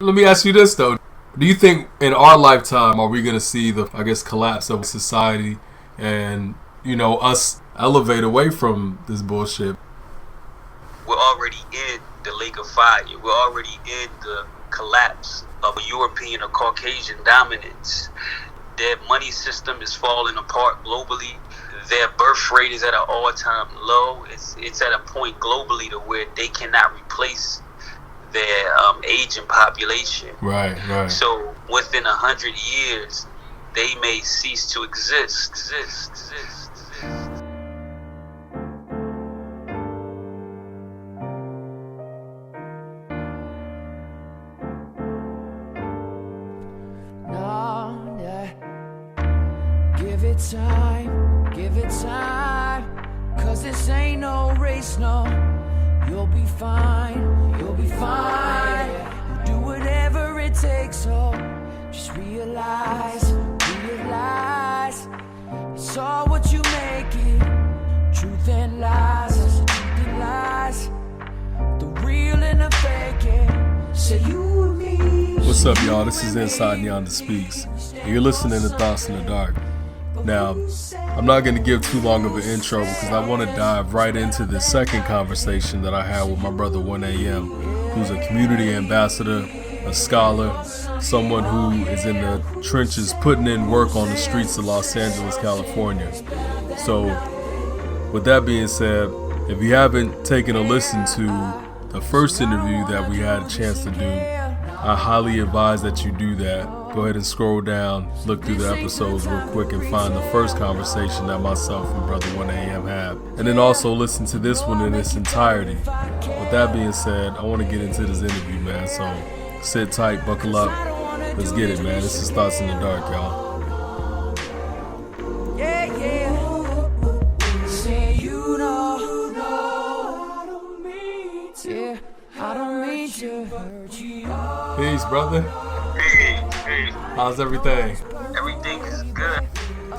Let me ask you this, though. Do you think in our lifetime are we going to see the, collapse of society and, us elevate away from this bullshit? We're already in the lake of fire. We're already in the collapse of European or Caucasian dominance. Their money system is falling apart globally. Their birth rate is at an all-time low. It's at a point globally to where they cannot replace their aging population. Right. So within 100 years, they may cease to exist. Give it time, 'cause this ain't no race, no. You'll be fine. You do whatever it takes, so just realize, it's all what you make it. Truth and lies, the real and the fake, say you and me. What's up, y'all? This is Inside Nianda Speaks, and you're listening to Thoughts in the Dark. Now, I'm not going to give too long of an intro because I want to dive right into the second conversation that I had with my brother 1AM, who's a community ambassador, a scholar, someone who is in the trenches putting in work on the streets of Los Angeles, California. So, with that being said, if you haven't taken a listen to the first interview that we had a chance to do, I highly advise that you do that. Go ahead and scroll down, look through the episodes real quick and find the first conversation that myself and brother 1AM had. And then also listen to this one in its entirety. With that being said, I want to get into this interview, man. So sit tight, buckle up. Let's get it, man. This is Thoughts in the Dark, y'all. Peace, brother. Hey. How's everything? Everything is good.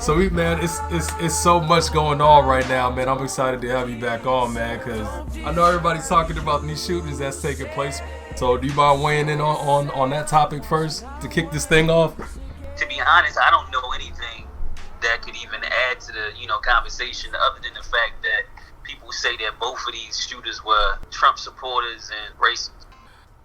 So, man, it's so much going on right now, man. I'm excited to have you back on, man, because I know everybody's talking about these shootings that's taking place. So, do you mind weighing in on that topic first to kick this thing off? To be honest, I don't know anything that could even add to the conversation other than the fact that people say that both of these shooters were Trump supporters and racists.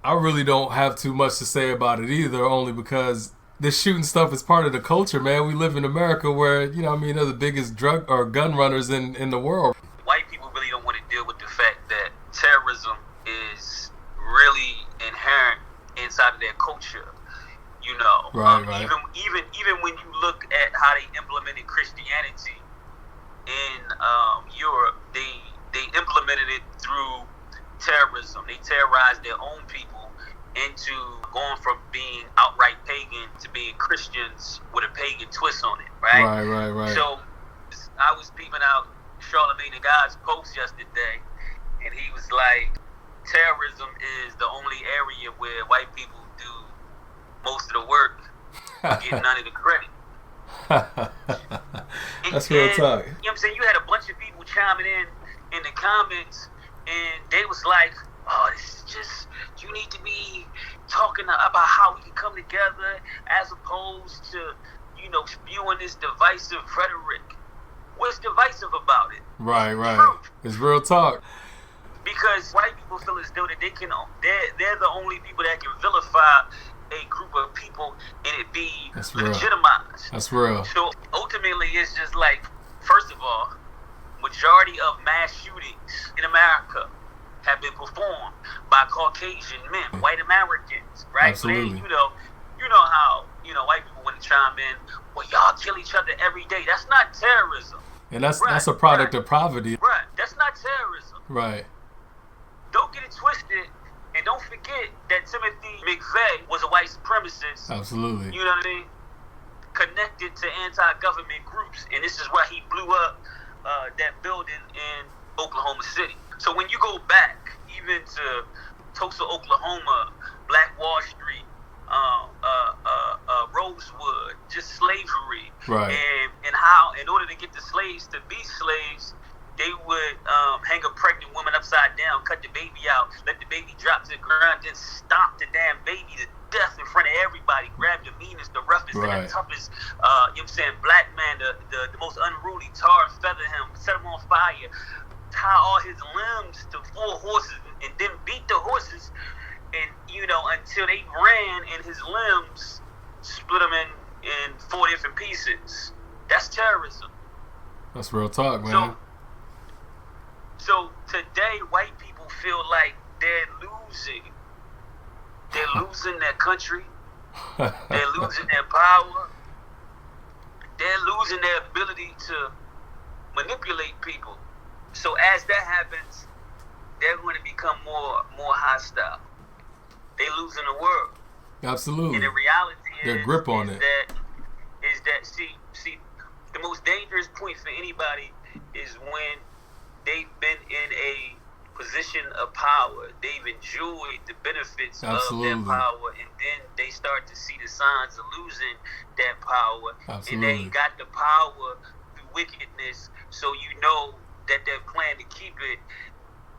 I really don't have too much to say about it either, only because this shooting stuff is part of the culture, man. We live in America where, they're the biggest drug or gun runners in the world. White people really don't want to deal with the fact that terrorism is really inherent inside of their culture. Right. Even when you look at how they implemented Christianity in Europe, they implemented it through terrorism. They terrorized their own people into going from being outright pagan to being Christians with a pagan twist on it, right? Right. So I was peeping out Charlemagne the God's post yesterday, and he was like, terrorism is the only area where white people do most of the work, get none of the credit. That's real talk. You know what I'm saying? You had a bunch of people chiming in the comments, and they was like, oh, this is just, you need to be talking about how we can come together as opposed to, spewing this divisive rhetoric. What's divisive about it? Right. It's real talk. Because white people feel as though that they're the only people that can vilify a group of people and it be legitimized. That's real. So ultimately, it's just like, first of all, majority of mass shootings in America have been performed by Caucasian men, white Americans, right? Absolutely. You know how white people want to chime in, well, y'all kill each other every day. That's not terrorism. And that's a product of poverty. Right. That's not terrorism. Right. Don't get it twisted, and don't forget that Timothy McVeigh was a white supremacist. Absolutely. You know what I mean? Connected to anti-government groups, and this is why he blew up that building in Oklahoma City. So when you go back even to Tulsa, Oklahoma, Black Wall Street, Rosewood, just slavery, right? And how in order to get the slaves to be slaves, they would hang a pregnant woman upside down, cut the baby out, let the baby drop to the ground, then stomp the damn baby to toughest, right. and the toughest, you know what I'm saying, black man, the most unruly, tar and feather him, set him on fire, tie all his limbs to 4 horses, and then beat the horses, and, you know, until they ran and his limbs split them in 4 different pieces. That's terrorism. That's real talk, man. So today, white people feel like they're losing. They're losing their country. They're losing their power. They're losing their ability to manipulate people. So as that happens, they're going to become more hostile. They're losing the world. Absolutely. And the reality their grip on it. Is that see the most dangerous point for anybody is when they've been in a position of power. They've enjoyed the benefits Absolutely. of their power, and then they start to see the signs of losing that power. Absolutely. And they got the power through wickedness, so you know that their plan to keep it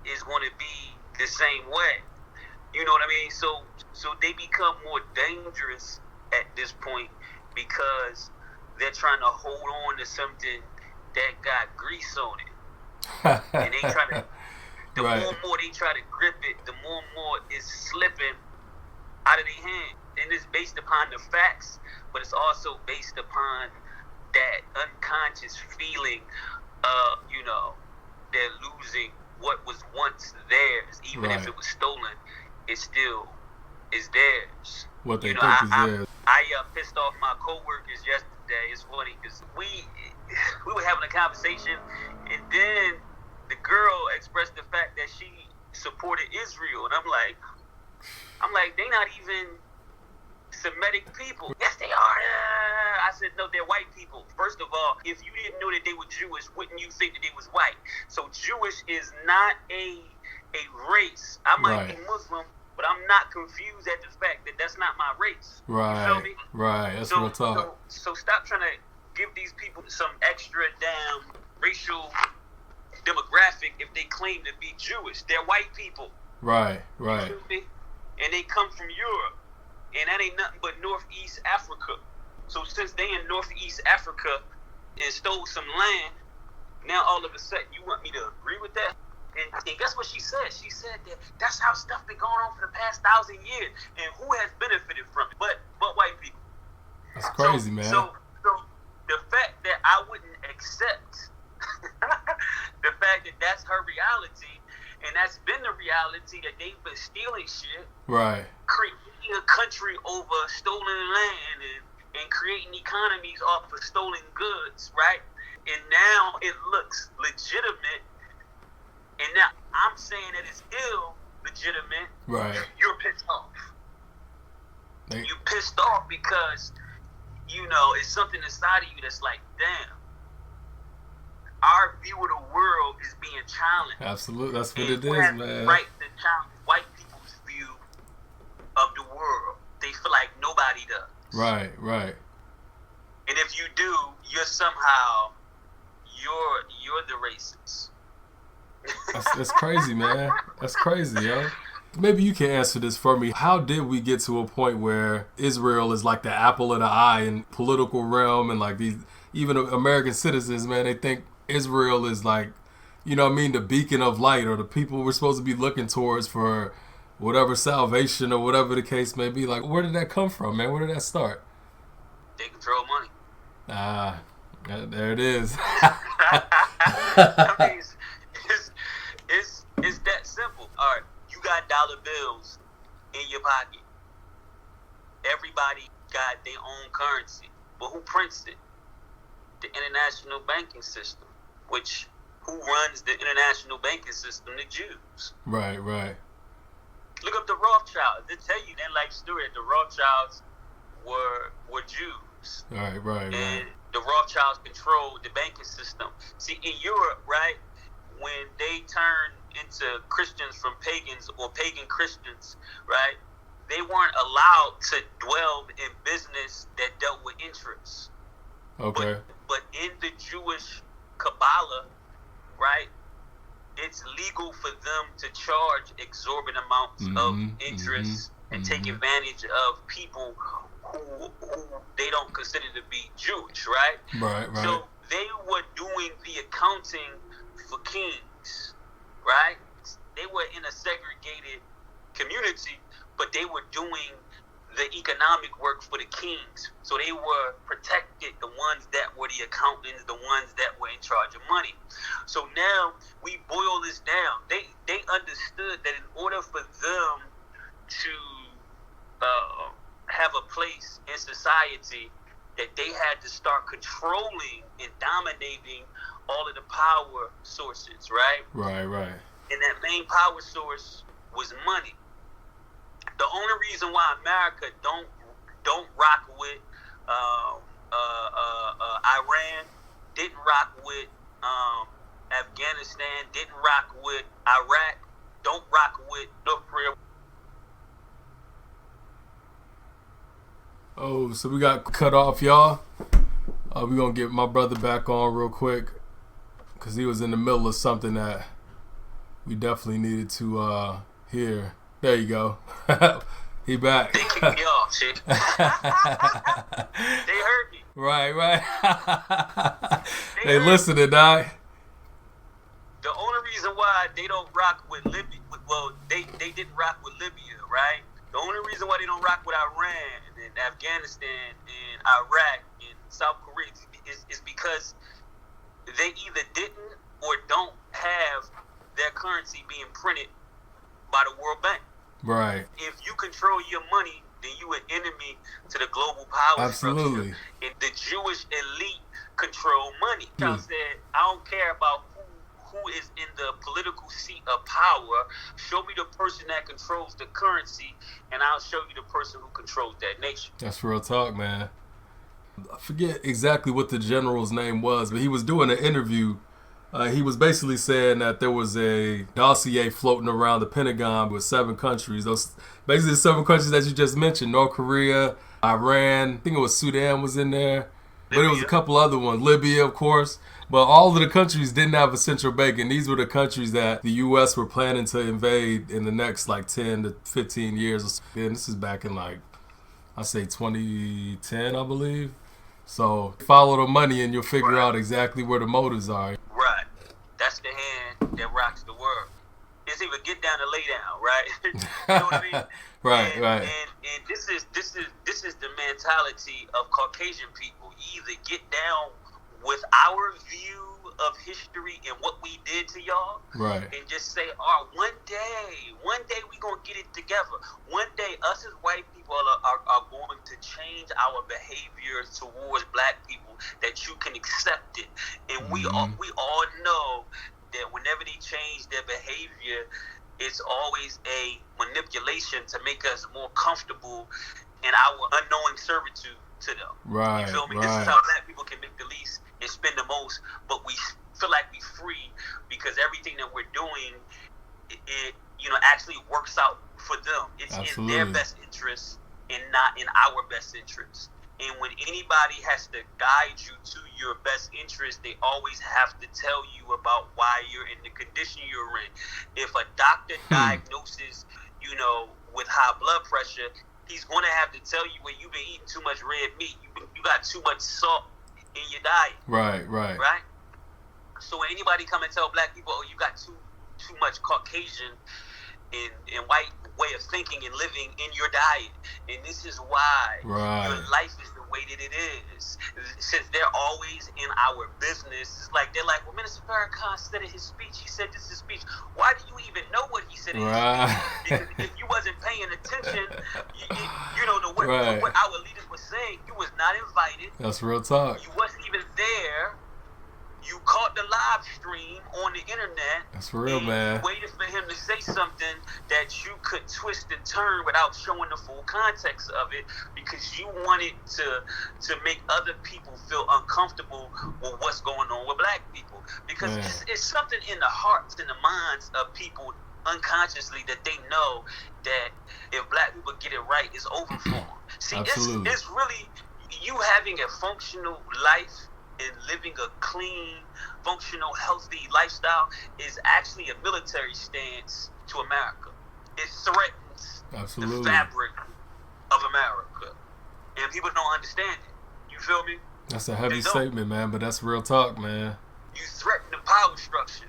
is going to be the same way. You know what I mean? So they become more dangerous at this point because they're trying to hold on to something that got grease on it. And they try to, the right. more and more they try to grip it, the more and more it's slipping out of their hand. And it's based upon the facts, but it's also based upon that unconscious feeling of, you know, they're losing what was once theirs. Even right. if it was stolen, it still is theirs. What they think is theirs. I pissed off my coworkers yesterday. It's funny because we were having a conversation, and then the girl expressed the fact that she supported Israel, and I'm like, they not even Semitic people. Yes, they are. I said, no, they're white people. First of all, if you didn't know that they were Jewish, wouldn't you think that they was white? So Jewish is not a race. I might right. be Muslim, but I'm not confused at the fact that that's not my race. Right. You feel me? Right. That's real talk. So stop trying to give these people some extra damn racial demographic if they claim to be Jewish. They're white people. Right. Right. You feel me? And they come from Europe. And that ain't nothing but Northeast Africa. So since they in Northeast Africa and stole some land, now all of a sudden you want me to agree with that? And guess what she said? She said that that's how stuff been going on for the past 1,000 years. And who has benefited from it? But white people. That's crazy, man. So the fact that I wouldn't accept the fact that that's her reality, and that's been the reality that they've been stealing shit. Right. Creating a country over stolen land and creating economies off of stolen goods, right? And now it looks legitimate. And now I'm saying that it's illegitimate. Right. You're pissed off. You're pissed off because, you know, it's something inside of you that's like, damn, our view of the world is being challenged. Absolutely. That's what and it is, man. Right to challenge white people's view of the world. They feel like nobody does. Right, right. And if you do, you're somehow you're the racist. That's crazy, man. That's crazy, yo. Maybe you can answer this for me. How did we get to a point where Israel is like the apple of the eye in political realm, and like these even American citizens, man, they think Israel is like, you know what I mean, the beacon of light, or the people we're supposed to be looking towards for whatever salvation or whatever the case may be. Like, where did that come from, man? Where did that start? They control money. There it is. I mean, it's that simple. All right, you got dollar bills in your pocket. Everybody got their own currency. But who prints it? The international banking system. Which, who runs the international banking system? The Jews. Right, right. Look up the Rothschilds. They tell you that life story that the Rothschilds were Jews. Right, right, and the Rothschilds controlled the banking system. See, in Europe, right, when they turned into Christians from pagans or pagan Christians, right, they weren't allowed to dwell in business that dealt with interests. Okay. But in the Jewish Kabbalah, right, it's legal for them to charge exorbitant amounts of interest and take advantage of people who they don't consider to be Jewish, right? Right. So they were doing the accounting for kings, right? They were in a segregated community, but they were doing the economic work for the kings. So they were protected, the ones that were the accountants, the ones that were in charge of money. So now we boil this down. They understood that in order for them to have a place in society, that they had to start controlling and dominating all of the power sources, right? Right. And that main power source was money. The only reason why America don't rock with Iran, didn't rock with Afghanistan, didn't rock with Iraq, don't rock with North Korea. Oh, so we got cut off, y'all. We're going to get my brother back on real quick because he was in the middle of something that we definitely needed to hear. There you go. He back. They kicked me off, shit. They heard me. Right. They listening, dog. The only reason why they don't rock with Libya, well, they didn't rock with Libya, right? The only reason why they don't rock with Iran and Afghanistan and Iraq and South Korea is because they either didn't or don't have their currency being printed by the World Bank. Right. If you control your money, then you an enemy to the global power structure. And the Jewish elite control money. I said, I don't care about who is in the political seat of power. Show me the person that controls the currency, and I'll show you the person who controls that nation. That's real talk, man. I forget exactly what the general's name was, but he was doing an interview. He was basically saying that there was a dossier floating around the Pentagon with 7 countries. Those basically the 7 countries that you just mentioned: North Korea, Iran. I think it was Sudan was in there, but it was a couple other ones. Libya, of course. But all of the countries didn't have a central bank, and these were the countries that the U.S. were planning to invade in the next 10 to 15 years. And this is back in I say 2010, I believe. So follow the money and you'll figure out exactly where the motives are. Right. That's the hand that rocks the world. It's either get down or lay down, right? You know what I mean? Right. And this is the mentality of Caucasian people. You either get down with our view of history and what we did to y'all, right, and just say, one day we gonna get it together. One day us as white people are going to change our behavior towards black people, that you can accept it. And we all know that whenever they change their behavior, it's always a manipulation to make us more comfortable in our unknowing servitude to them. Right. You feel me? Right. This is how black people can make the least and spend the most, but we feel like we're free because everything that we're doing, it actually works out for them. It's in their best interest and not in our best interest. And when anybody has to guide you to your best interest, they always have to tell you about why you're in the condition you're in. If a doctor diagnoses, with high blood pressure, he's going to have to tell you, well, you've been eating too much red meat. You got too much salt in your diet. Right. So when anybody come and tell black people, you got too much Caucasian and white way of thinking and living in your diet, and this is why your life is the way that it is. Since they're always in our business, they're like, well, Minister Farrakhan said in his speech, he said this is his speech. Why do you even know what he said in his speech? Because if you wasn't paying attention, what our leaders were saying, you was not invited. That's real talk. You wasn't even there. You caught the live stream on the internet. That's real, man. You waited for him to say something that you could twist and turn without showing the full context of it, because you wanted to make other people feel uncomfortable with what's going on with black people. Because it's something in the hearts and the minds of people unconsciously that they know that if black people get it right, it's over for them. See, it's really you having a functional life and living a clean, functional, healthy lifestyle is actually a military stance to America. It threatens Absolutely. the fabric of America. And people don't understand it. You feel me? That's a heavy statement, man, but that's real talk, man. You threaten the power structure.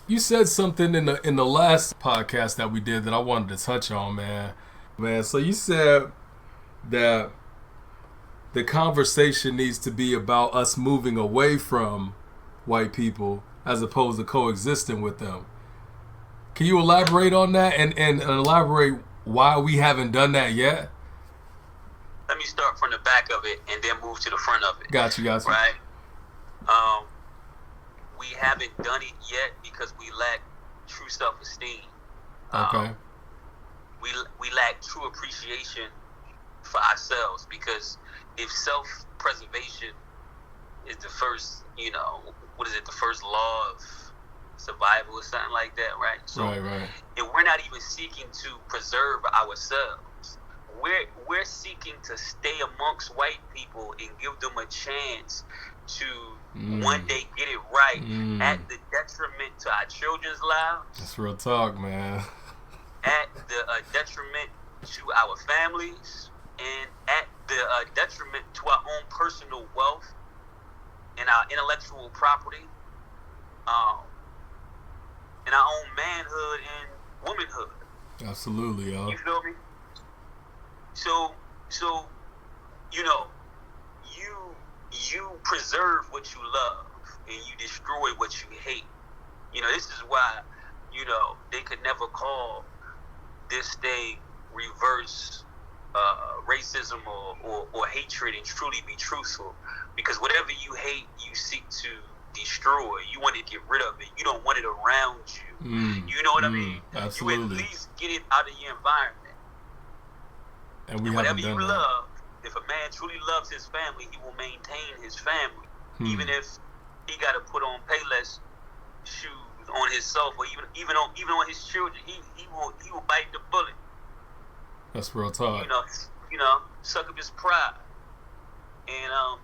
You said something in the last podcast that we did that I wanted to touch on, man. So you said that the conversation needs to be about us moving away from white people as opposed to coexisting with them. Can you elaborate on that and elaborate why we haven't done that yet? Let me start from the back of it and then move to the front of it. Got you. Right? We haven't done it yet because we lack true self-esteem. Okay. We lack true appreciation for ourselves, because if self-preservation is the first, the first law of survival or something like that, right? So right. if we're not even seeking to preserve ourselves, we're seeking to stay amongst white people and give them a chance to one day get it right at the detriment to our children's lives. That's real talk, man. At the detriment to our families, and at the detriment to our own personal wealth and our intellectual property, and our own manhood and womanhood. Absolutely, yo. You feel me? So you preserve what you love and you destroy what you hate. This is why, they could never call this thing reverse racism or hatred and truly be truthful. Because whatever you hate, you seek to destroy. You want to get rid of it. You don't want it around you. You know what I mean? Absolutely. You at least get it out of your environment. And we whatever haven't done you that. love, if a man truly loves his family, he will maintain his family. Even if he got to put on Payless shoes on himself, or even on his children, he will bite the bullet. That's real talk. Suck up his pride. And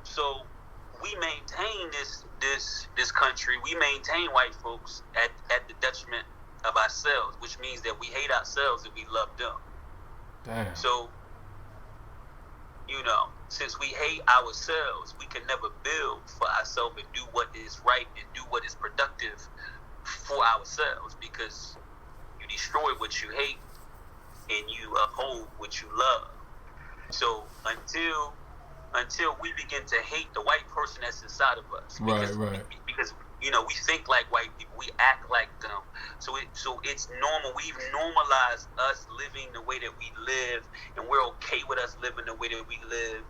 so we maintain this country, we maintain white folks at the detriment of ourselves, which means that we hate ourselves and we love them. Damn. So, since we hate ourselves, we can never build for ourselves and do what is right and do what is productive for ourselves, because you destroy what you hate and you uphold what you love. So until we begin to hate the white person that's inside of us, because we think like white people, we act like them. So it's normal. We've normalized us living the way that we live, and we're okay with us living the way that we live.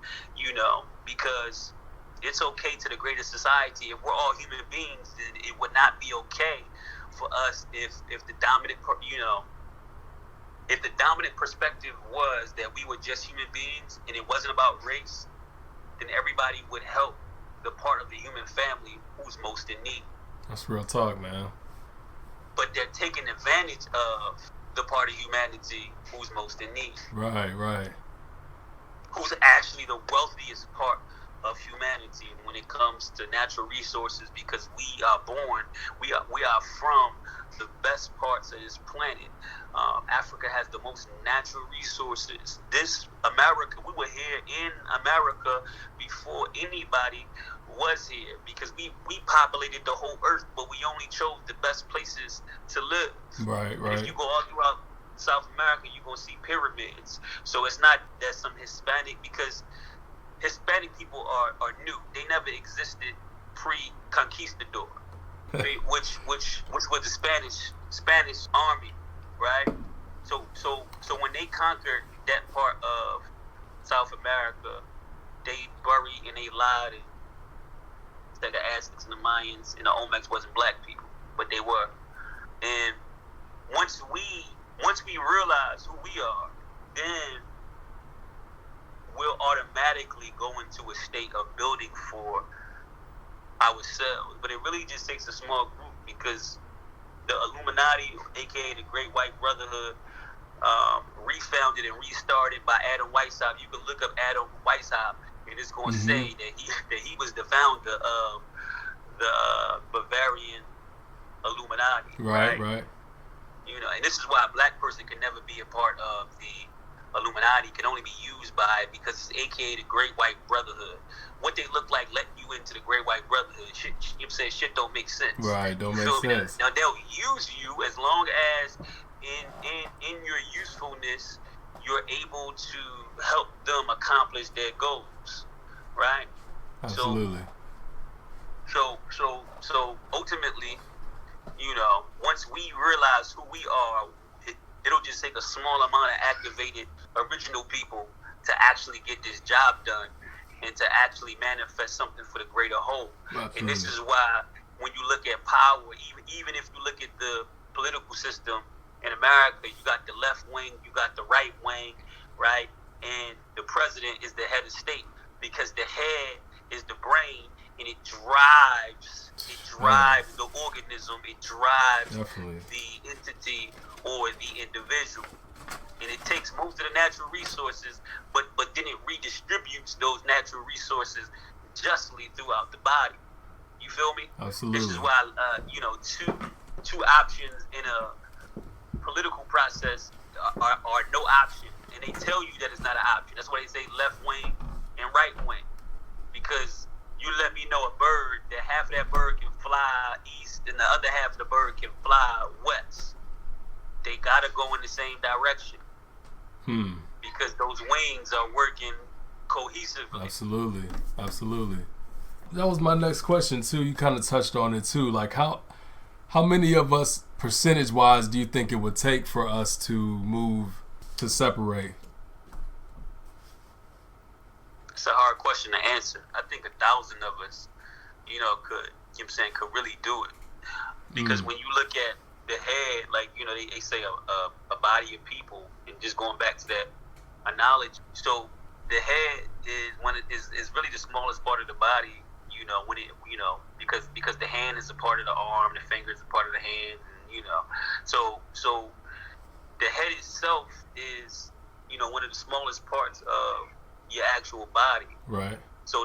Because it's okay to the greater society. If we're all human beings, then it would not be okay for us if the dominant if the dominant perspective was that we were just human beings and it wasn't about race, then everybody would help the part of the human family who's most in need. That's real talk, man. But they're taking advantage of the part of humanity who's most in need. Right. Who's actually the wealthiest part of humanity when it comes to natural resources, because we are from the best parts of this planet. Africa has the most natural resources. This America, we were here in America before anybody was here, because we populated the whole earth, but we only chose the best places to live. Right. And if you go all throughout South America, you're going to see pyramids. So it's not that some Hispanic, because Hispanic people are new. They never existed pre-conquistador, which was the Spanish army, right? So when they conquered that part of South America, they buried and they lied and said the Aztecs and the Mayans and the Olmecs wasn't black people, but they were. And once we realize who we are, then we'll automatically go into a state of building for ourselves. But it really just takes a small group, because the Illuminati, aka the Great White Brotherhood, refounded and restarted by Adam Weishaupt. You can look up Adam Weishaupt, and it's going to say that he was the founder of the Bavarian Illuminati. Right. And this is why a black person can never be a part of the Illuminati, can only be used by it because it's AKA the Great White Brotherhood. What they look like letting you into the Great White Brotherhood, shit don't make sense. Right, don't make sense. Now they'll use you as long as in your usefulness you're able to help them accomplish their goals, right? Absolutely. So ultimately, once we realize who we are, it'll just take a small amount of activated original people to actually get this job done and to actually manifest something for the greater whole. Absolutely. And this is why when you look at power, even if you look at the political system in America, you got the left wing, you got the right wing, right? And the president is the head of state because the head is the brain, and it drives the organism, it drives Definitely. the entity or the individual. And it takes most of the natural resources, but then it redistributes those natural resources justly throughout the body. You feel me? Absolutely. This is why two options in a political process are no option, and they tell you that it's not an option. That's why they say left wing and right wing, because you let me know a bird that half of that bird can fly east and the other half of the bird can fly west. They gotta go in the same direction because those wings are working cohesively. Absolutely. That was my next question too. You kind of touched on it too. Like how many of us, percentage-wise, do you think it would take for us to move to separate? It's a hard question to answer. I think 1,000 of us, could really do it. Because when you look at the head, like, they say a body of people, and just going back to that analogy. So the head is really the smallest part of the body, when it, because the hand is a part of the arm, the finger is a part of the hand, so the head itself is, one of the smallest parts of your actual body. Right. So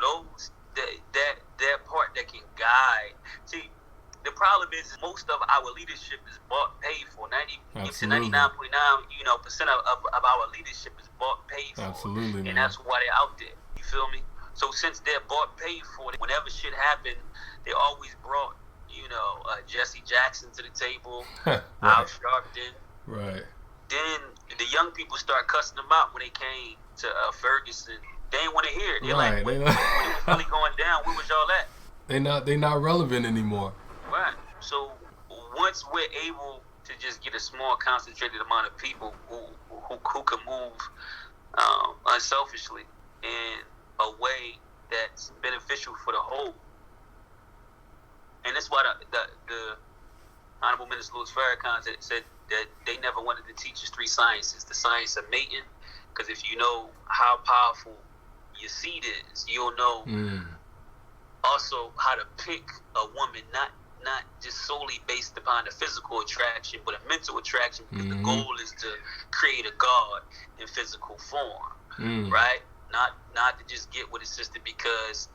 that part that can guide. See, the problem is most of our leadership is paid for. 99.9% of our leadership is paid for. Absolutely, man. And that's why they're out there. You feel me? So since they're paid for, whenever shit happened, they always brought, Jesse Jackson to the table, Right. Al Sharpton. Right. Then the young people start cussing them out when they came to Ferguson. They didn't want to hear it. They're Right. like, when it was really going down, where was y'all at? They not relevant anymore. Right. So once we're able to just get a small concentrated amount of people who can move unselfishly in a way that's beneficial for the whole, and that's why the Honorable Minister Louis Farrakhan said that they never wanted to teach us 3 sciences: the science of mating, because if you know how powerful your seed is, you'll know also how to pick a woman, not just solely based upon the physical attraction, but a mental attraction, because the goal is to create a god in physical form, right? Not to just get with a sister because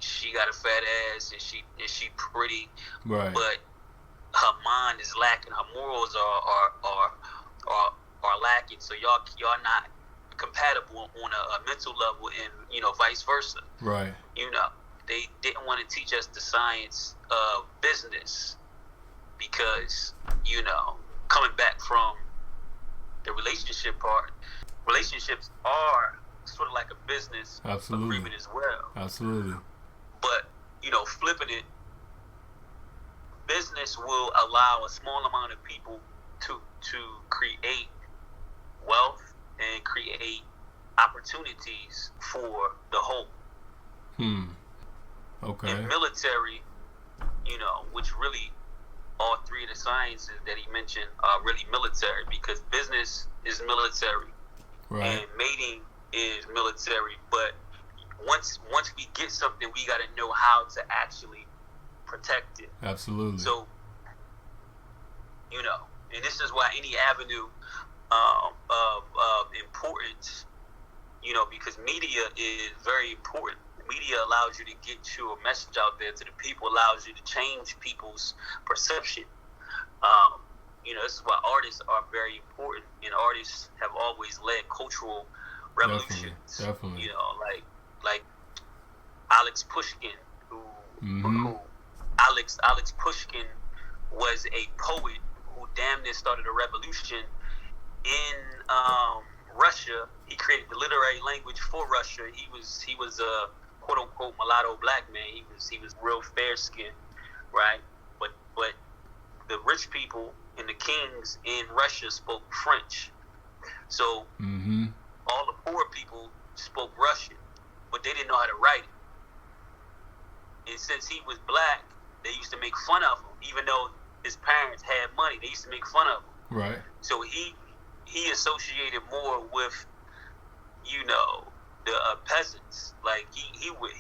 she got a fat ass and she pretty, right? But her mind is lacking, her morals are lacking, so y'all not compatible on a mental level, and vice versa, right? They didn't want to teach us the science of business because, coming back from the relationship part, relationships are sort of like a business agreement as well. Absolutely. But, flipping it, business will allow a small amount of people to create wealth and create opportunities for the whole. Okay. In military, which really all 3 of the sciences that he mentioned are really military, because business is military, right, and mating is military. But once we get something, we got to know how to actually protect it. Absolutely. So, and this is why any avenue of importance, because media is very important. Media allows you to get your message out there to the people, allows you to change people's perception. this is why artists are very important, and artists have always led cultural revolutions. Definitely. Like Alex Pushkin, who Alex Pushkin was a poet who damn near started a revolution in Russia. He created the literary language for Russia. He was a quote unquote mulatto black man. He was real fair skinned, right? But the rich people and the kings in Russia spoke French. So all the poor people spoke Russian, but they didn't know how to write it. And since he was black, they used to make fun of him, even though his parents had money. They used to make fun of him. Right. So he associated more with, the peasants. Like he would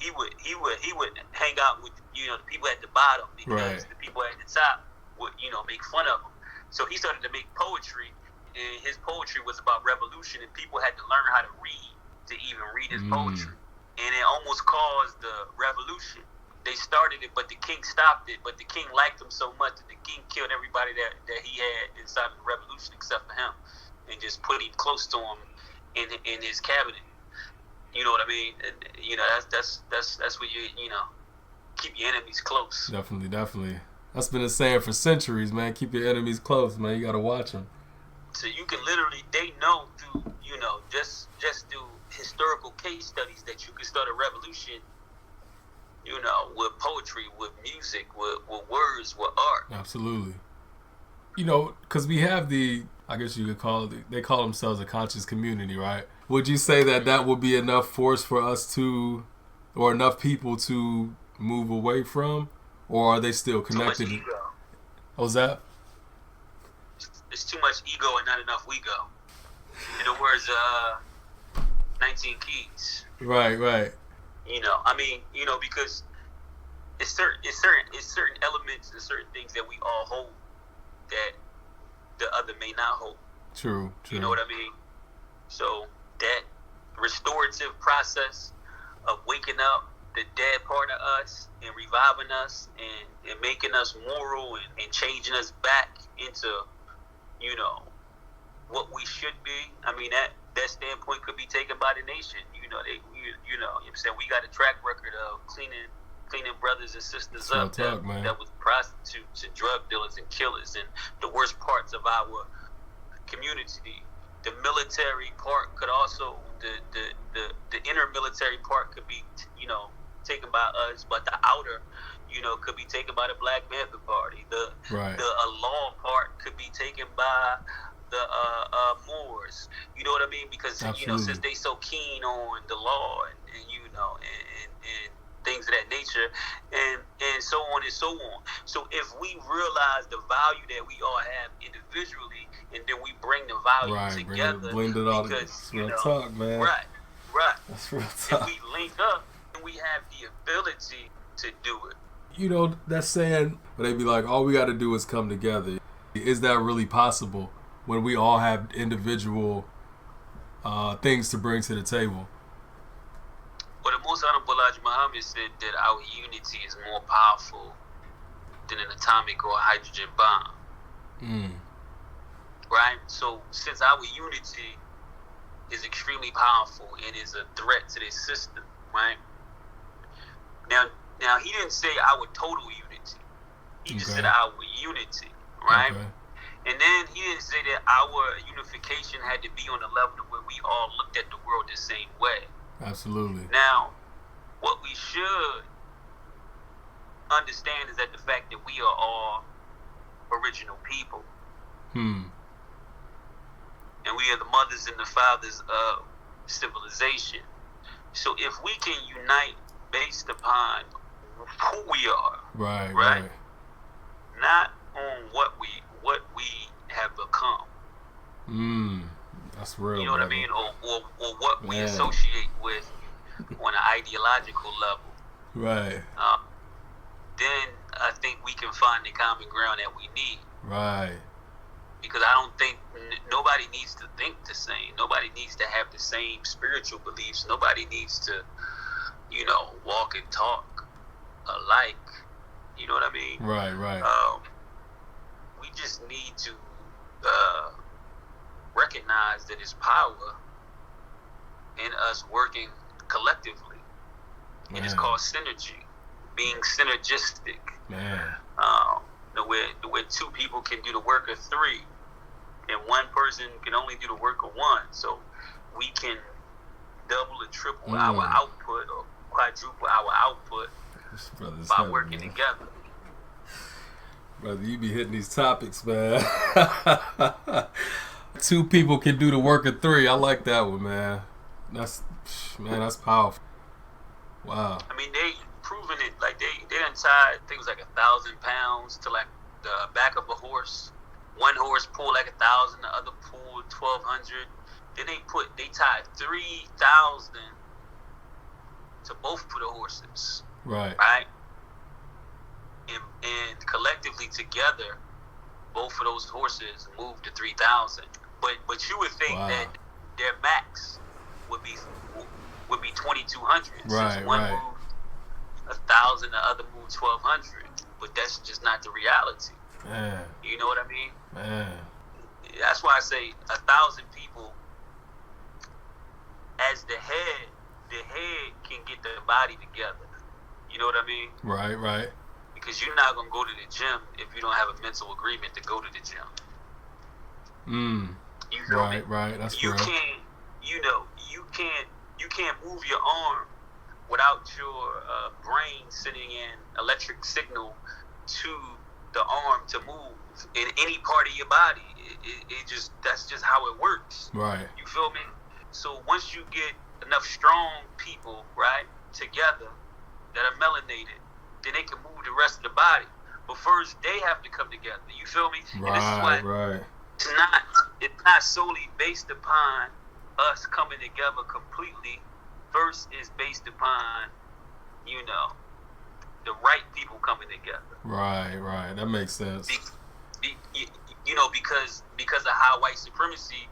hang out with the people at the bottom, because the people at the top would make fun of him. So he started to make poetry, and his poetry was about revolution, and people had to learn how to read to even read his poetry, and it almost caused the revolution. They started it, but the king stopped it. But the king liked him so much that the king killed everybody that he had inside of the revolution except for him, and just put him close to him in his cabinet. You know what I mean? And, that's where you keep your enemies close. Definitely. That's been a saying for centuries, man. Keep your enemies close, man. You gotta watch them. So you can literally, they know through just through historical case studies that you can start a revolution. With poetry, with music, with words, with art. Absolutely. Because we have I guess you could call it, they call themselves a conscious community, right? Would you say that would be enough force for us or enough people to move away from? Or are they still connected? Too much ego. What's that? It's too much ego and not enough we go. In the words 19 Keys. Right. Because it's certain elements and certain things that we all hold that the other may not hold. True. You know what I mean? So that restorative process of waking up the dead part of us and reviving us and making us moral and changing us back into, what we should be. I mean, that standpoint could be taken by the nation. I'm saying, we got a track record of cleaning brothers and sisters up that was prostitutes and drug dealers and killers and the worst parts of our community. The military part could also, the inner military part could be, taken by us, but the outer, could be taken by the Black Panther Party. The law part could be taken by the Moors. You know what I mean? Because since they so keen on the law and things of that nature, and so on and so on. So if we realize the value that we all have individually, and then we bring the value together, blend it all. Because that's real talk, man. Right. That's real talk. If we link up, and we have the ability to do it. That saying, where they be like, all we got to do is come together. Is that really possible when we all have individual things to bring to the table? Well, the Most Honorable Elijah Muhammad said that our unity is more powerful than an atomic or hydrogen bomb. Right? So since our unity is extremely powerful and is a threat to this system, right? Now he didn't say our total unity. He just said our unity, right? Okay. And then he didn't say that our unification had to be on the level where we all looked at the world the same way. Absolutely. Now, what we should understand is that the fact that we are all original people. And we are the mothers and the fathers of civilization. So if we can unite based upon who we are, right? Not on what we have become. That's real. You know what I mean? Or what we associate with on an ideological level. Right. Then I think we can find the common ground that we need. Right. Because I don't think nobody needs to think the same. Nobody needs to have the same spiritual beliefs. Nobody needs to, walk and talk alike. You know what I mean? Right. We just need to recognize that there's power in us working collectively. Man. And it's called synergy, being synergistic. Man. Where two people can do the work of three, and one person can only do the work of one. So we can double or triple our output or quadruple our output by working together. Brother, you be hitting these topics, man. Two people can do the work of three. I like that one, man. That's powerful. Wow. I mean, they proven it. Like they done tied, I think it was like 1,000 pounds to like the back of a horse. One horse pulled like 1,000, the other pulled 1,200. Then they tied 3,000 to both of the horses. Right. Right. And collectively together, both of those horses moved to 3,000. But you would think that their max would be 2,200. Right. Since one moved 1,000, the other moved 1,200. But that's just not the reality. Man. You know what I mean? Man. That's why I say 1,000 people as the head can get the body together. You know what I mean? Right. Because you're not gonna go to the gym if you don't have a mental agreement to go to the gym. You feel me? Right. That's you real. You can't move your arm without your brain sending an electric signal to the arm to move in any part of your body. That's just how it works. Right. You feel me? So once you get enough strong people, right, together that are melanated, then they can move the rest of the body. But first, they have to come together. You feel me? Right. And this is why it's not solely based upon us coming together completely. First is based upon, the right people coming together. Right. That makes sense. Because of how white supremacy,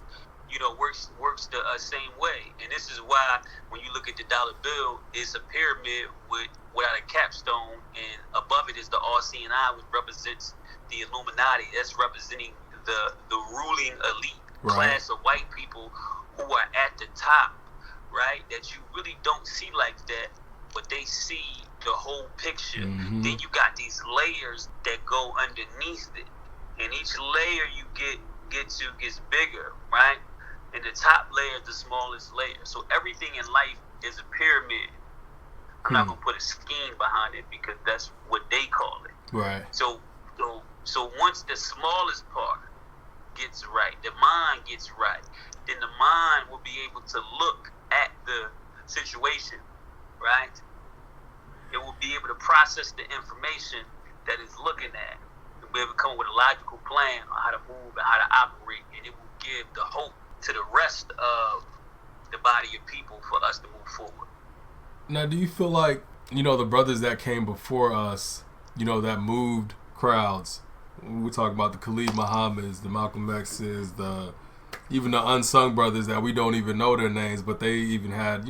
works the same way. And this is why when you look at the dollar bill, it's a pyramid without a capstone, and above it is the all-seeing eye, which represents the Illuminati. That's representing the ruling elite class of white people who are at the top, right? That you really don't see like that, but they see the whole picture. Mm-hmm. Then you got these layers that go underneath it, and each layer you get to gets bigger, right? And the top layer is the smallest layer. So everything in life is a pyramid. I'm not gonna put a scheme behind it because that's what they call it. Right. So once the smallest part gets right, the mind gets right, then the mind will be able to look at the situation, right? It will be able to process the information that it's looking at. It will be able to come up with a logical plan on how to move and how to operate, and it will give the hope to the rest of the body of people for us to move forward. Now, do you feel like, the brothers that came before us, that moved crowds, we're talking about the Khalid Muhammad's, the Malcolm X's, even the unsung brothers that we don't even know their names, but they even had,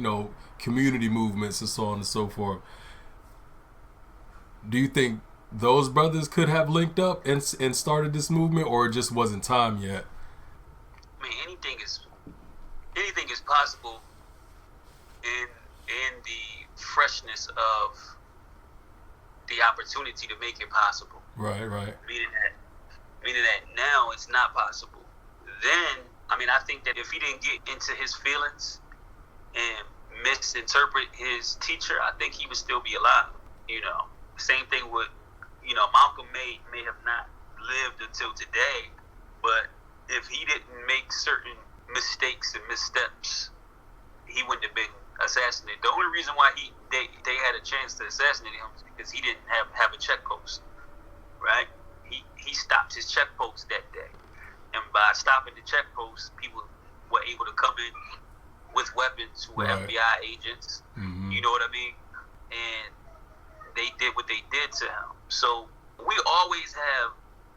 community movements and so on and so forth. Do you think those brothers could have linked up and started this movement, or it just wasn't time yet? I mean, anything is possible in the freshness of the opportunity to make it possible. Right. Meaning that now it's not possible. Then, I think that if he didn't get into his feelings and misinterpret his teacher, I think he would still be alive. Same thing with, Malcolm may have not lived until today, but if he didn't make certain mistakes and missteps, he wouldn't have been assassinated. The only reason why they had a chance to assassinate him is because he didn't have a check post, right? He stopped his check post that day, and by stopping the check post, people were able to come in with weapons who were FBI agents. Mm-hmm. You know what I mean? And they did what they did to him. So we always have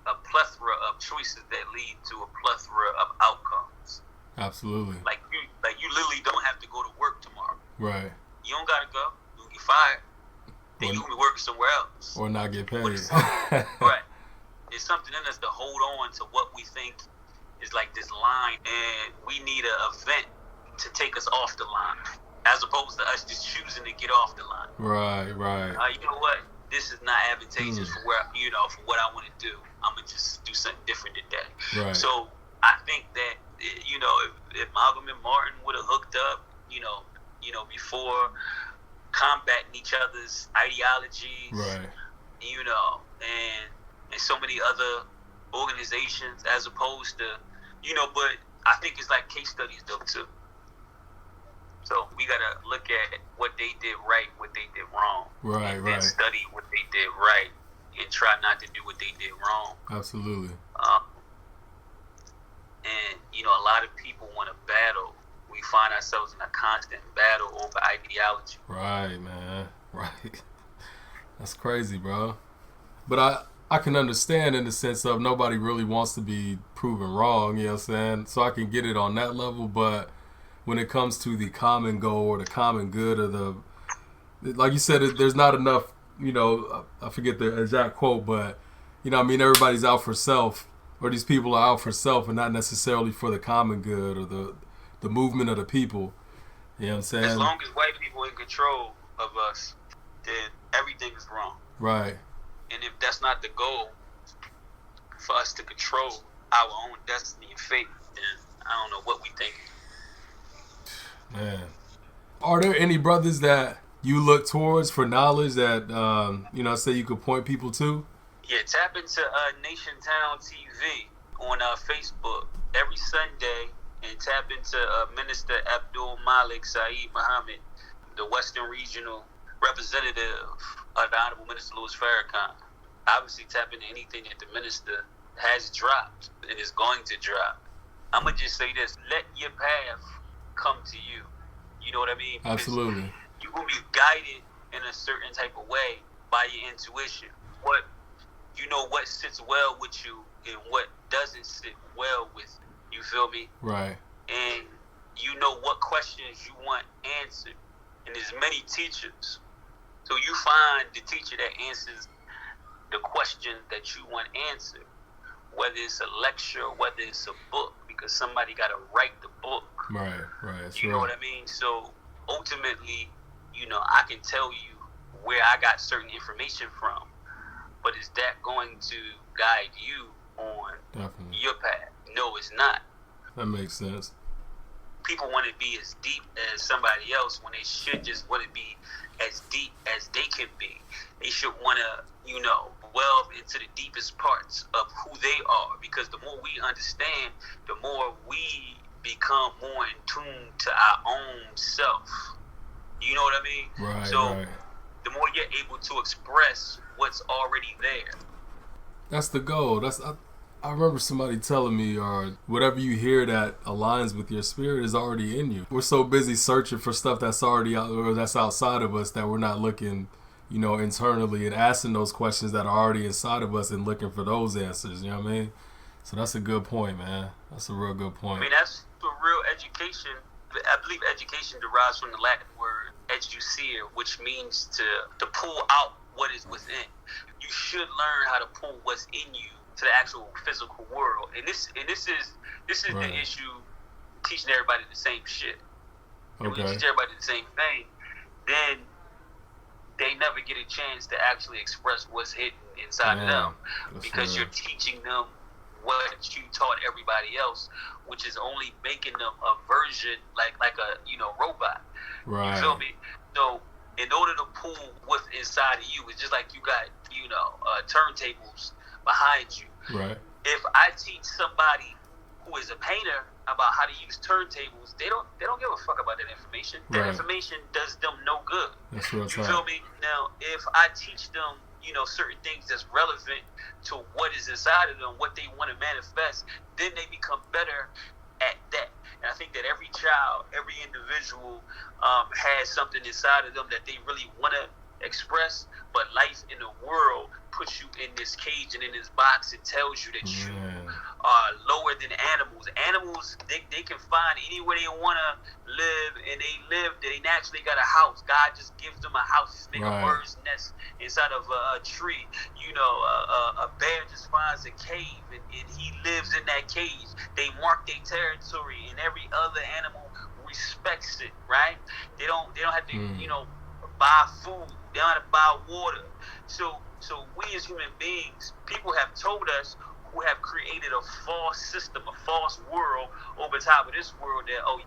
a plethora of choices that lead to a plethora of outcomes. Absolutely. Like you literally don't have to go to work tomorrow. Right. You don't gotta go. You get fired. Then you can be working somewhere else. Or not get paid. Right. It's something in us to hold on to what we think is like this line, and we need an event to take us off the line, as opposed to us just choosing to get off the line. Right. You know what? This is not advantageous for where, for what I want to do. I'm gonna just do something different today. Right. So I think that if Malcolm and Martin would have hooked up, before combating each other's ideologies, right, and so many other organizations, as opposed to, but I think it's like case studies though too. So we gotta look at what they did right, what they did wrong, and then study what they did right, and try not to do what they did wrong. Absolutely. And a lot of people want to battle. We find ourselves in a constant battle over ideology. Right, man. Right. That's crazy, bro. But I can understand in the sense of nobody really wants to be proven wrong, you know what I'm saying? So I can get it on that level, but when it comes to the common goal or the common good or like you said, there's not enough, I forget the exact quote, but, everybody's out for self, or these people are out for self and not necessarily for the common good or the movement of the people. You know what I'm saying? As long as white people are in control of us, then everything is wrong. Right. And if that's not the goal, for us to control our own destiny and fate, then I don't know what we think. Man. Are there any brothers that you look towards for knowledge that, say you could point people to? Yeah, tap into Nation Town TV on Facebook every Sunday, and tap into Minister Abdul Malik Saeed Muhammad, the Western Regional Representative of the Honorable Minister Louis Farrakhan. Obviously, tap into anything that the minister has dropped and is going to drop. I'm going to just say this. Let your path come to you. You know what I mean? Because absolutely. You will be guided in a certain type of way by your intuition. What sits well with you and what doesn't sit well with you. You feel me? Right. And you know what questions you want answered. And there's many teachers. So you find the teacher that answers the question that you want answered. Whether it's a lecture, whether it's a book, because somebody got to write the book. Right. You know what I mean? So ultimately, I can tell you where I got certain information from, but is that going to guide you on your path? No, it's not. That makes sense. People want to be as deep as somebody else when they should just want to be as deep as they can be. They should want to, delve into the deepest parts of who they are, because the more we understand, the more we become more in tune to our own self. You know what I mean? Right. So the more you're able to express what's already there. That's the goal. I remember somebody telling me, or whatever you hear that aligns with your spirit is already in you. We're so busy searching for stuff that's already out, or that's outside of us, that we're not looking, internally and asking those questions that are already inside of us and looking for those answers. You know what I mean? So that's a good point, man. That's a real good point. I mean, that's for real education. I believe education derives from the Latin word educere, which means to pull out what is within. You should learn how to pull what's in you to the actual physical world, and this is right. The issue. Teaching everybody the same shit. And when you teach everybody the same thing, then they never get a chance to actually express what's hidden inside of them, because you're teaching them what you taught everybody else, which is only making them a version like a robot. Right. You feel me? So in order to pull what's inside of you, it's just like you got turntables behind you. Right. If I teach somebody who is a painter about how to use turntables, they don't give a fuck about that information. That information does them no good. That's what you feel me? Now, if I teach them, certain things that's relevant to what is inside of them, what they want to manifest, then they become better at that. And I think that every child, every individual has something inside of them that they really want to express, but life in the world puts you in this cage and in this box. It tells you that you are lower than animals. Animals, they can find anywhere they want to live, and they naturally got a house. God just gives them a house, just make a bird's nest inside of a tree. You know, a bear just finds a cave, and he lives in that cage. They mark their territory, and every other animal respects it, right? They don't have to, you know, buy food. They don't have to buy water. So we as human beings, people have told us, who have created a false system, a false world over top of this world, that, oh,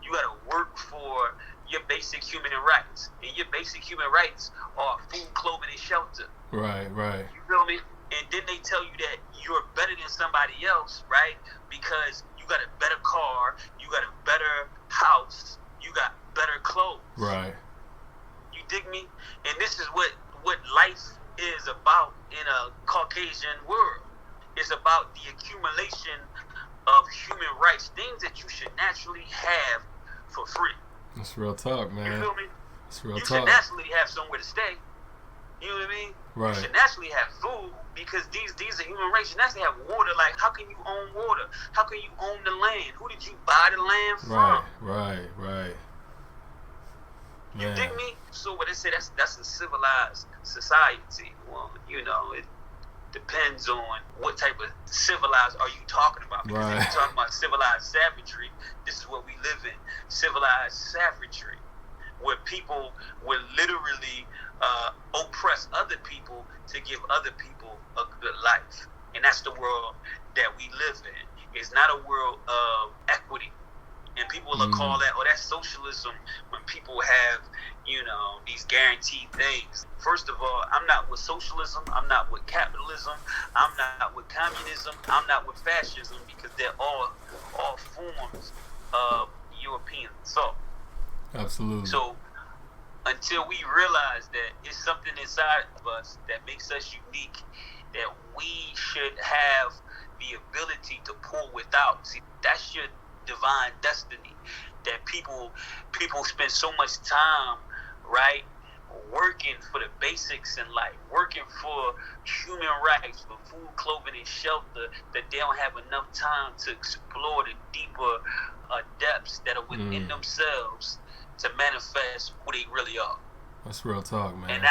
you got to work for your basic human rights. And your basic human rights are food, clothing, and shelter. Right. You feel me? And then they tell you that you're better than somebody else, right? Because you got a better car, you got a better house, you got better clothes. Right. You dig me? And this is what life is about in a Caucasian world. It's about the accumulation of human rights, things that you should naturally have for free. That's real talk, man. You feel me? That's real you talk. should naturally have somewhere to stay. You know what I mean? Right. You should naturally have food, because these are human rights. You naturally have water. Like, how can you own water? How can you own the land? Who did you buy the land from? Right. You dig me? So what they say, that's a civilized society. Well, you know, it depends on what type of civilized are you talking about. Because if you're talking about civilized savagery, this is what we live in. Civilized savagery, where people will literally oppress other people to give other people a good life. And that's the world that we live in. It's not a world of equity. And people will call that, oh, that's socialism, when people have, you know, these guaranteed things. First of all, I'm not with socialism. I'm not with capitalism. I'm not with communism. I'm not with fascism, because they're all forms of European thought. Absolutely. So until we realize that it's something inside of us that makes us unique, that we should have the ability to pull without. See, that's your divine destiny. That people spend so much time, right, working for the basics in life, working for human rights, for food, clothing, and shelter, that they don't have enough time to explore the deeper depths that are within themselves to manifest who they really are. That's real talk, man. And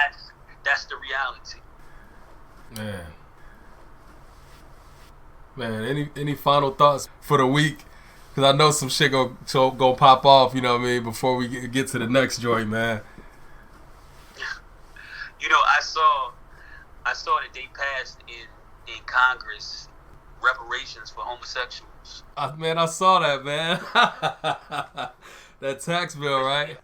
that's the reality. Man, any final thoughts for the week? Because I know some shit gonna pop off, you know what I mean, before we get to the next joint, man. You know, I saw that they passed in Congress reparations for homosexuals. Man, I saw that, man. That tax bill, right?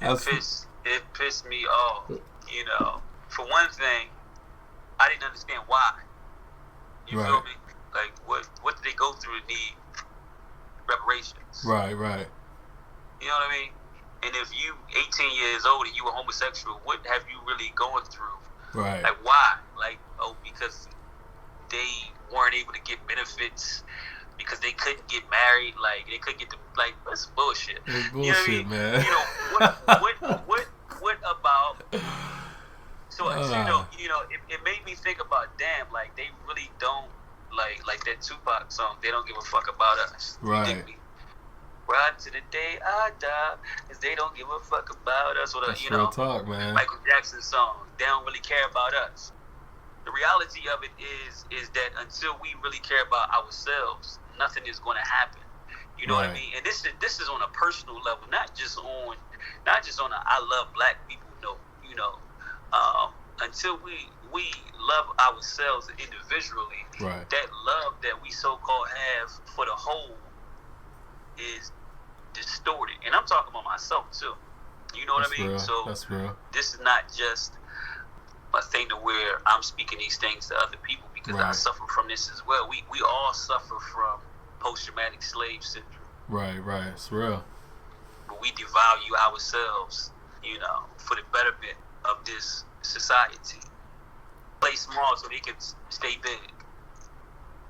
It pissed me off. You know, for one thing, I didn't understand why. You feel me? Like, what did they go through to need reparations? Right. You know what I mean? And if you 18 years old and you were homosexual, what have you really going through? Right. Like, why? Like, oh, because they weren't able to get benefits, because they couldn't get married, like they couldn't get the, like, that's bullshit. It's bullshit, you know what I mean? man. You know, what about? So you know, it made me think about, damn, like they really don't like that Tupac song. They don't give a fuck about us. Right. You dig me? Right to the day I die, cause they don't give a fuck about us. Or That's you real know, talk, man. Michael Jackson song. They don't really care about us. The reality of it is that until we really care about ourselves, nothing is going to happen. You know what I mean? And this is on a personal level, not just on a I love black people note. You know, until we love ourselves individually, that love that we so-called have for the whole is distorted. And I'm talking about myself too. You know what I mean? Real. So that's real. This is not just a thing to where I'm speaking these things to other people, because I suffer from this as well. We all suffer from post-traumatic slave syndrome. Right. It's real. But we devalue ourselves, you know, for the betterment of this society. Play small so they can stay big.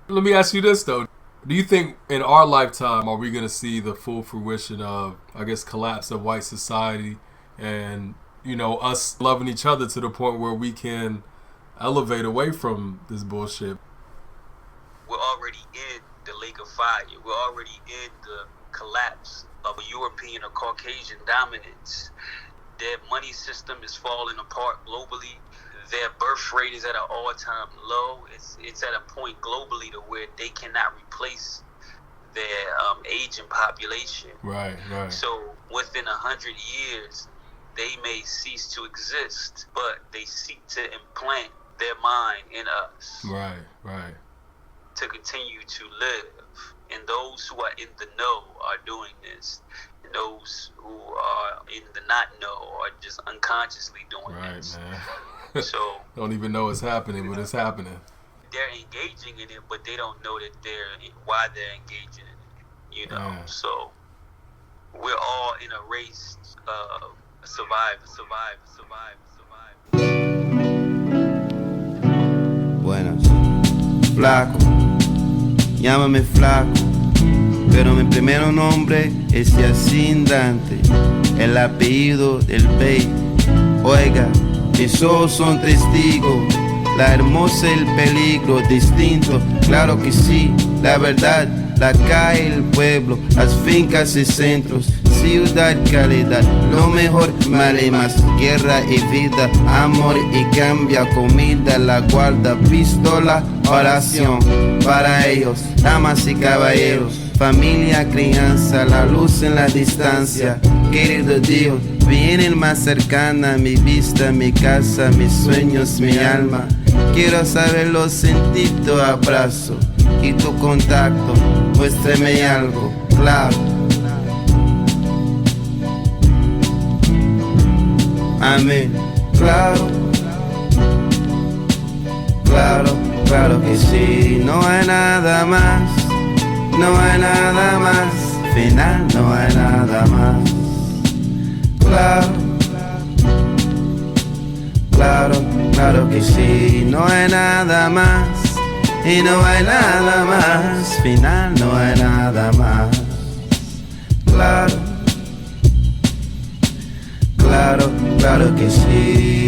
Let me ask you this, though. Do you think in our lifetime are we going to see the full fruition of, I guess, collapse of white society and, you know, us loving each other to the point where we can elevate away from this bullshit? We're already in the lake of fire. We're already in the collapse of a European or Caucasian dominance. Their money system is falling apart globally. Their birth rate is at an all-time low. It's at a point globally to where they cannot replace their aging population. Right. So within 100 years, they may cease to exist, but they seek to implant their mind in us. Right. To continue to live. And those who are in the know are doing this. And those who are in the not know are just unconsciously doing this. Right, man. So don't even know it's happening, but it's happening. They're engaging in it, but they don't know that why they're engaging in it. Yeah. So we're all in a race of survive. Buenas. Flaco, llámame flaco, pero mi primer nombre es Yacine Dante, el apellido del Bey. Oiga, mis ojos son testigos, la hermosa y el peligro distinto, claro que sí, la verdad, la calle, el pueblo, las fincas y centros, ciudad, calidad, lo mejor, vale más, guerra y vida, amor y cambia, comida, la guarda, pistola, oración, para ellos, damas y caballeros, familia, crianza, la luz en la distancia, querido Dios, vienen más cercana mi vista, mi casa, mis sueños, mi alma, quiero saberlo, sentir tu abrazo y tu contacto, muéstrame algo, claro. Amén, claro, claro que sí, no hay nada más, no hay nada más, final no hay nada más, claro que sí, no hay nada más, y no hay nada más, final no hay nada más, claro que sí.